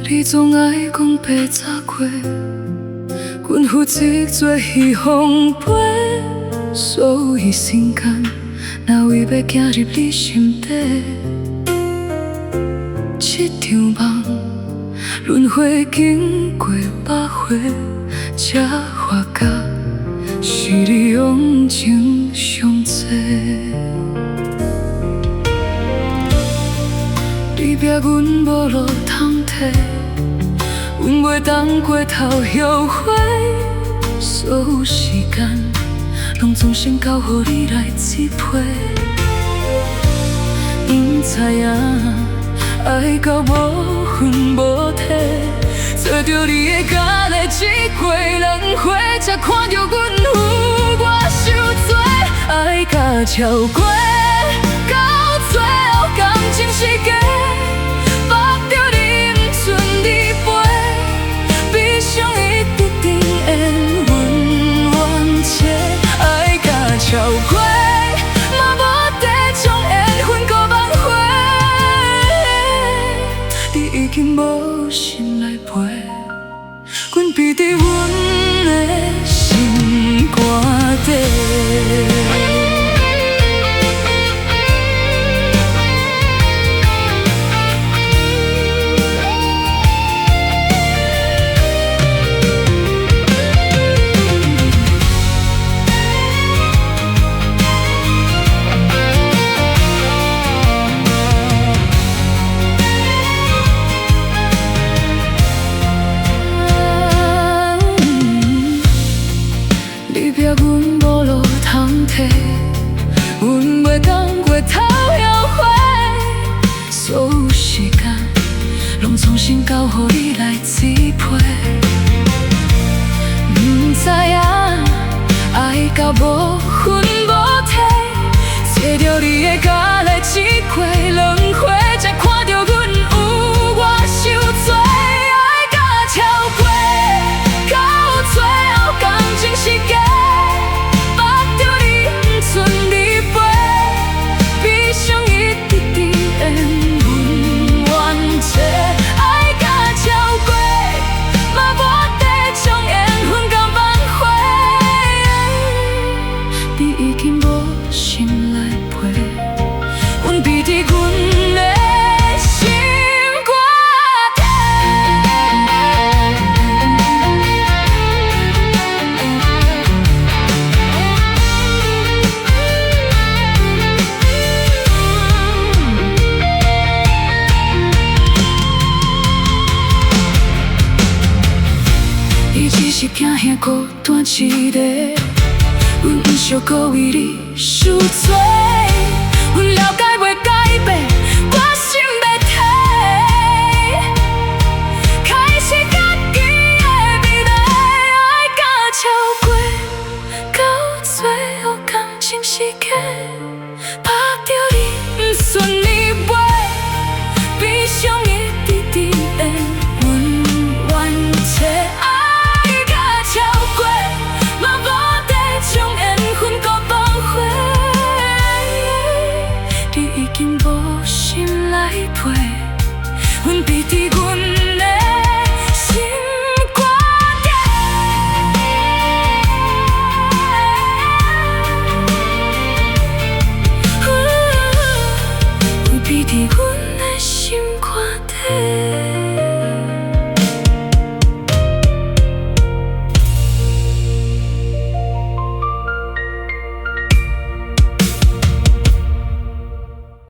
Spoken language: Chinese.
你总爱讲白早过，阮负责做鱼风飞，所以心间哪位要行入你心底？这场梦轮回经过百回，才发觉是你用情上多。你逼阮无路通退，阮袂当回头后悔，所有时间拢总先交予你来支配。不知影爱到无分无体，做着你的家己一回两回，才看着阮有我受罪，爱甲超过，到最后感情是假。超过，嘛无地将缘分搁挽回，你已经无心来陪，阮闭伫阮的心肝底。你逼阮无路通退，阮袂当回头后悔，所有时间拢重新交予你来支配。不知影爱到无分无体，找着你的家己一回两回，才看着阮有我受罪，爱甲超过，到最后感情是假。是惊兄孤单一个，阮不想搁为你受罪，阮了解。